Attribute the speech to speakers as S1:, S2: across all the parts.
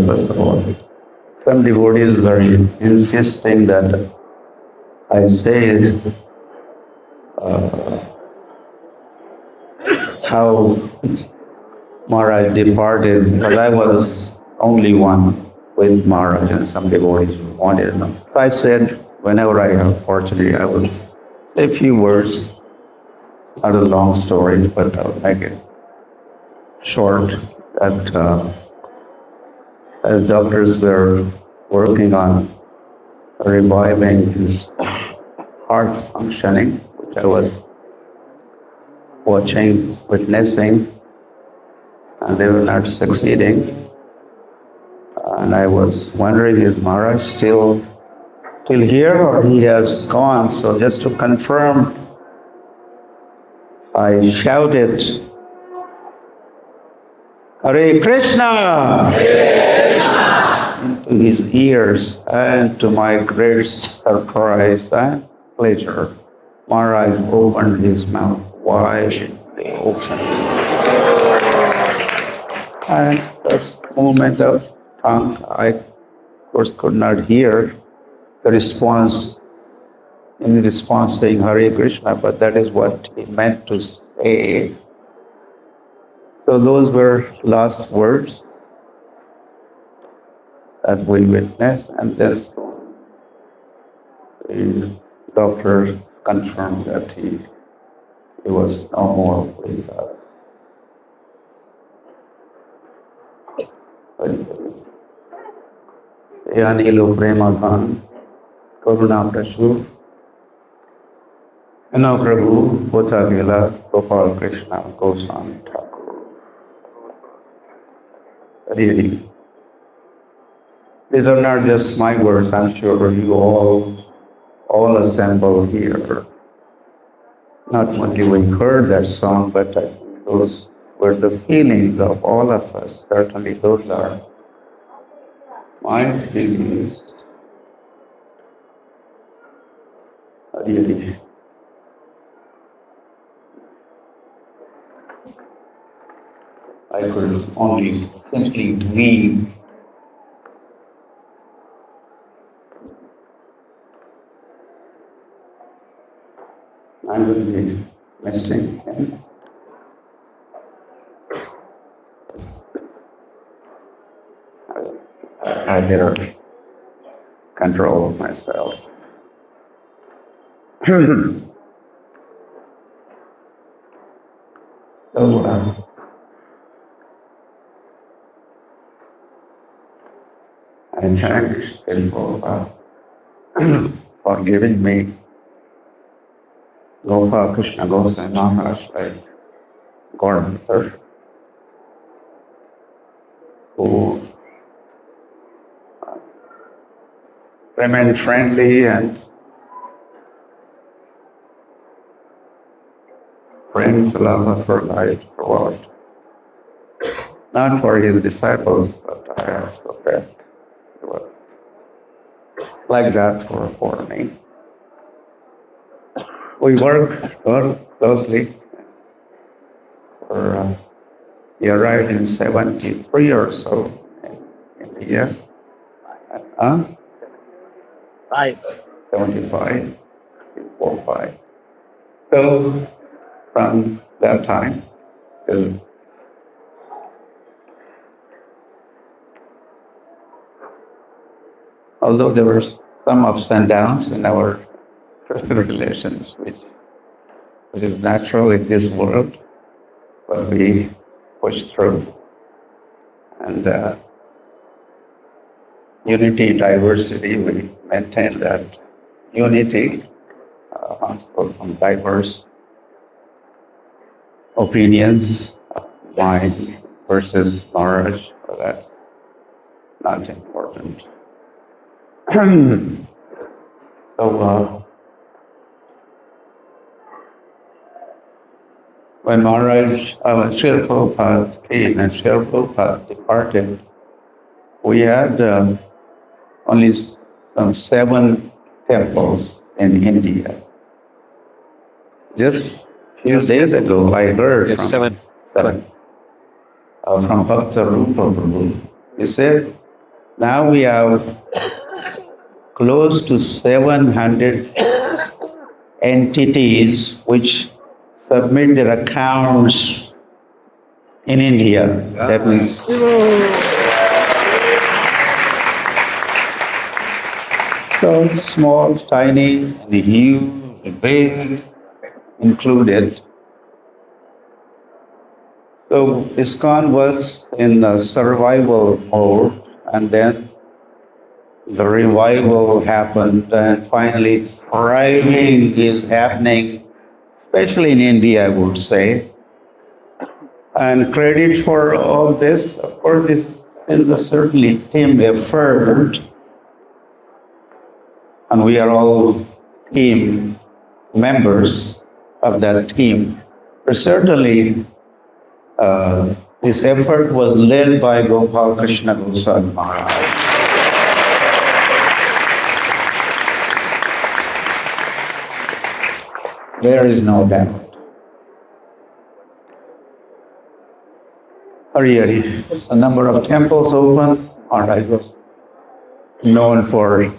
S1: first of all, some devotees are insisting that I say how Maharaj departed, but I was only one with Maharaj and some devotees who wanted to know. So I said, whenever I have opportunity, I will say a few words, not a long story, but I'll make it short. That as doctors were working on reviving his heart functioning, which I was watching, witnessing, and they were not succeeding. And I was wondering, is Maharaj still here or he has gone? So just to confirm, I shouted, Hare Krishna! Into his ears, and to my great surprise and pleasure, Maharaj opened his mouth wide open. And this movement of tongue, I of course could not hear the response, in response saying Hare Krishna, but that is what he meant to say. So those were last words that we witnessed, and then the doctor confirmed that he was no more with us. Yanilo Premagan, Karuna Prashu, Eno Prabhu, Potagila, Gopal Krishna, Goswami Thakur. Really. These are not just my words, I'm sure you all assembled here. Not only we heard that song, but I think those were the feelings of all of us. Certainly those are my feelings. Really. I could only simply weep. I will be missing him. I better control myself. So, I thank people for giving me Lord Krishna Goswami Maharaj, like godbrother, who remained friendly and friend, philosopher, life throughout. Not for his disciples, but I also felt it was like that for me. We worked closely. He arrived in 73 or so in the year. 75, 45. So from that time till although there were some ups and downs in our personal relations, which is natural in this world, but we push through. And unity, diversity, we maintain that unity also from diverse opinions, mine versus Maharaj, so that's not important. So, when Maharaj, Srila Prabhupada came and Srila Prabhupada departed, we had only some 7 temples in India. Just a few days ago, I heard from 7. From Bhakta Rupa Prabhu. He said Now we have close to 700 entities which submit their accounts in India. That means so small, tiny, and huge, big, included. So ISKCON was in the survival mode, and then the revival happened, and finally thriving is happening, especially in India, I would say. And credit for all this, of course, is a certainly team effort, and we are all team members of that team. But certainly, this effort was led by Gopal Krishna Goswami Maharaj. There is no doubt. Hari. A number of temples open. Maharaj was known for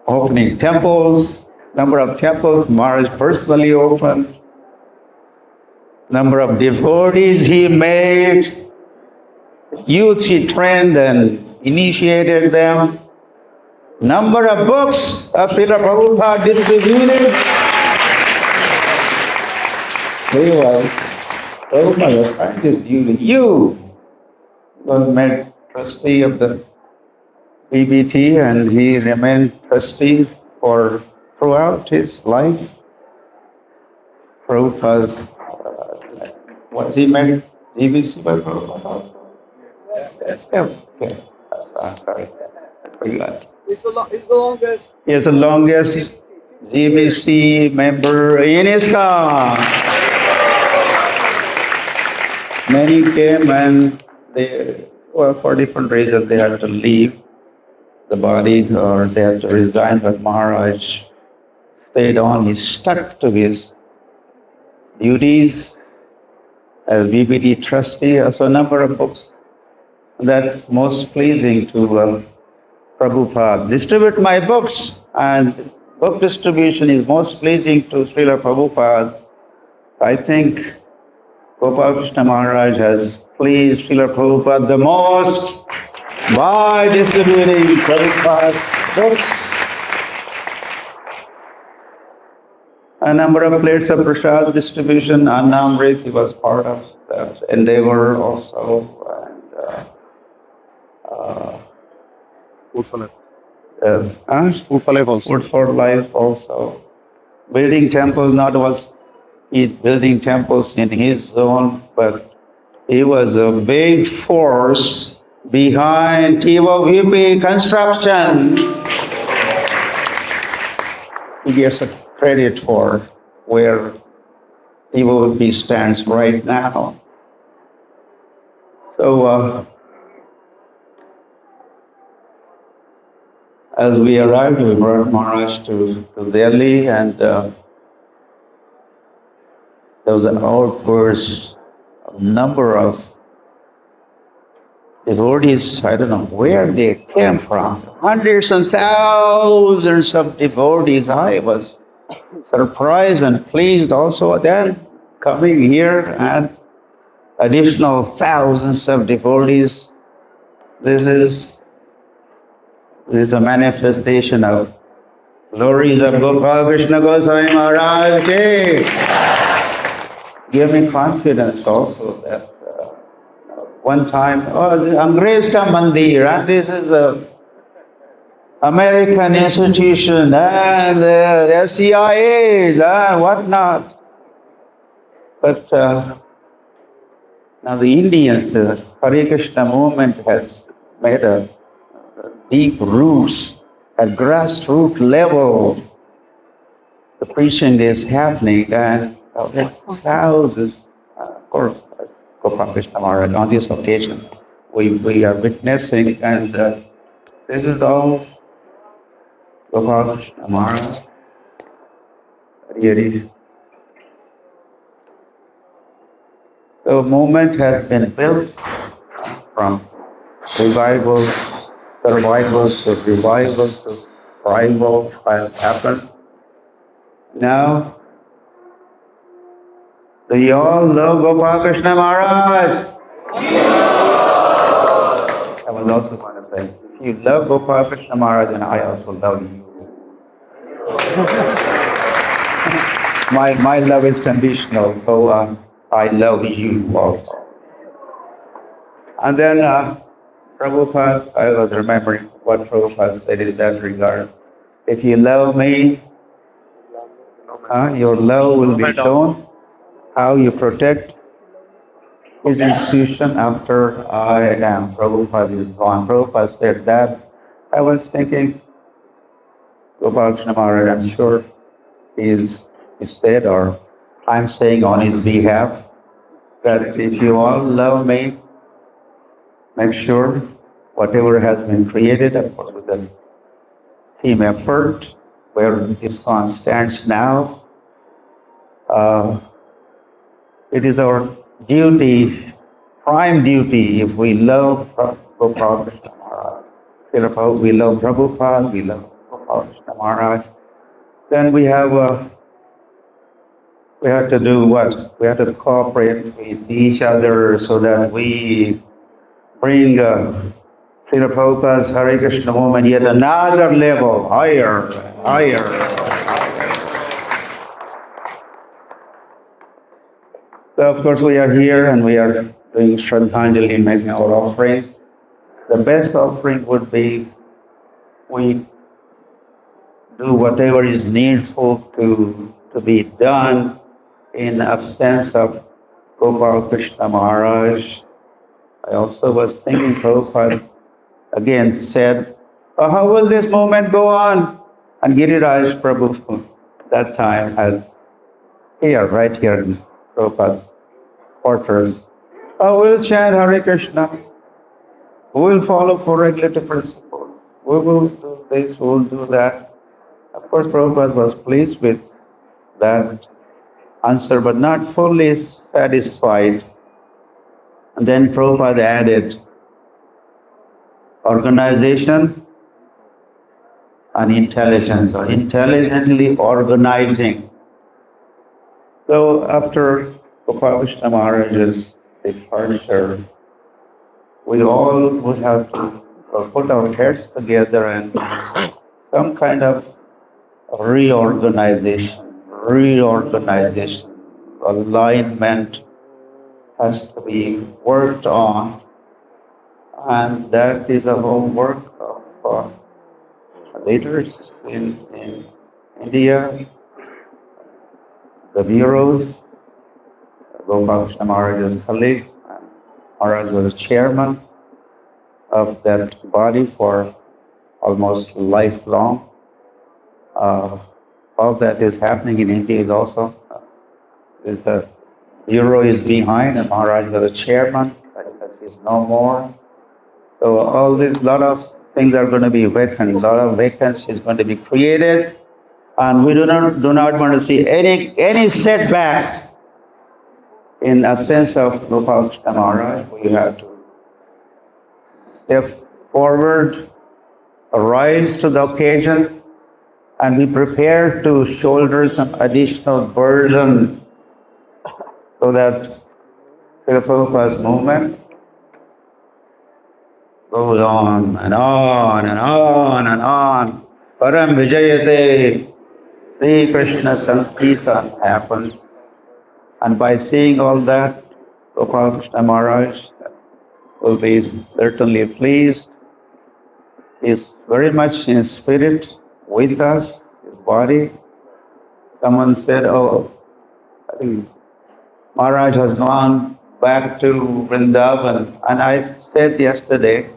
S1: opening temples. Number of temples Maharaj personally opened. Number of devotees he made. Youths he trained and initiated them. Number of books of Srila Prabhupada distributed. He was Prabhupada assigned his duty. You was made trustee of the BBT, and he remained trustee for throughout his life. Prabhupada, was he made BBC by Prabhupada? Yeah. Okay. Sorry, I forgot.
S2: He's the longest.
S1: He is the longest GBC member in ISKCON. Many came and for different reasons, they had to leave the body or they had to resign, but Maharaj stayed on. He stuck to his duties as BBT trustee. So a number of books that's most pleasing to Prabhupada. Distribute my books, and book distribution is most pleasing to Srila Prabhupada. I think Gopal Krishna Maharaj has pleased Srila Prabhupada the most by distributing Prabhupada's books. A number of plates of prasad distribution, Annamrit, he was part of that endeavor also.
S2: Food for life. Food for life also.
S1: Food for life also. Building temples, not was he building temples in his zone, but he was a big force behind TVP construction. He gets a credit for where TVP stands right now. So, as we arrived, we brought Maharaj to Delhi, and there was an outburst, a number of devotees. I don't know where they came from. Hundreds and thousands of devotees. I was surprised and pleased also then coming here, and additional thousands of devotees. This is a manifestation of glories of Gopal Krishna Goswami Maharaj. Give me confidence also that one time, the Angrez Ka Mandir, and this is a American institution, and the CIA, and whatnot. But now the Indians, the Hare Krishna movement has made a deep roots at grassroots level. The preaching is happening, and thousands, of course, Gopal Krishna Maharaj, on this occasion, we are witnessing, and this is all Gopal Krishna Maharaj. Really. The movement has been built from revival survivals, to revivals, to rival has happened. Now, do you all love Gopal Krishna Maharaj? I was also going to say, if you love Gopal Krishna Maharaj, then I also love you. My love is conditional, so I love you also. And then Prabhupada, I was remembering what Prabhupada said in that regard. If you love me, your love will be shown. How you protect his institution after I am. Prabhupada is gone. Prabhupada said that. I was thinking, Gopal Krishna Maharaj, I'm sure he said, or I'm saying on his behalf, that if you all love me, make sure whatever has been created, of course, with a team effort, where ISKCON stands now, it is our duty, prime duty, if we love Gopal Krishna Maharaj, we love Prabhupada, we love Gopal Krishna Maharaj, then we have to do what? We have to cooperate with each other so that we bring Srila Prabhupada's Hare Krishna movement yet another level, higher, higher. So of course we are here and we are doing Shraddhanjali, making our offerings. The best offering would be we do whatever is needful to be done in absence of Gopal Krishna Maharaj. I also was thinking, Prabhupada again said, oh, how will this movement go on? And Giriraj Prabhu that time has here, right here in Prabhupada's quarters, oh, we'll chant Hare Krishna. We will follow four regulative principles. We will do this, we will do that. Of course, Prabhupada was pleased with that answer, but not fully satisfied. And then Prabhupada added organization and intelligence, or intelligently organizing. So after Gopal Krishna Maharaj's departure, we all would have to put our heads together and some kind of reorganization, alignment has to be worked on, and that is a homework of leaders in India, the bureaus, Gopal Krishna Maharaj's colleagues, and Maharaj was chairman of that body for almost lifelong. All that is happening in India is also, the bureau is behind, and Maharaj was the chairman, because he's no more. So all these, lot of things are going to be vacant, a lot of vacancies going to be created, and we do not want to see any setbacks in a sense of Gopal Krishna Maharaj. We have to step forward, rise to the occasion, and be prepared to shoulder some additional burden so that Srila Prabhupada's movement goes on and on and on and on. Param Vijayate, Sri Krishna Sankirtan happens. And by seeing all that, Gopal Krishna Maharaj will be certainly pleased. He is very much in spirit with us, his body. Someone said, oh, I think Maharaj has gone back to Vrindavan. And I said yesterday,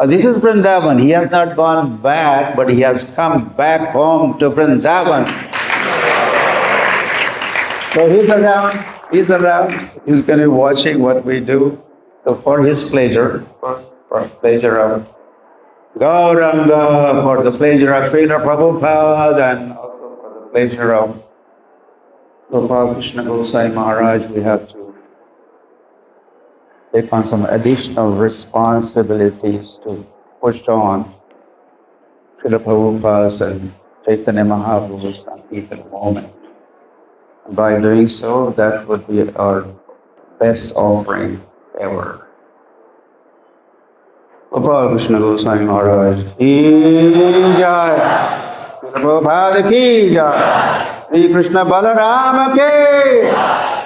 S1: this is Vrindavan. He has not gone back, but he has come back home to Vrindavan. So he's around, he's going to be watching what we do. So for his pleasure, for pleasure of Gauranga, for the pleasure of Srila Prabhupada, and also for the pleasure of Lord Krishna Goswami Maharaj, we have to take on some additional responsibilities to pushed on Srila Prabhupada's and Chaitanya Mahaprabhu's Sankirtan moment. And by doing so, that would be our best offering ever. Gopal Krishna Goswami Maharaj ki jai, Srila Prabhupada ki jai, Sri Krishna Balaram ki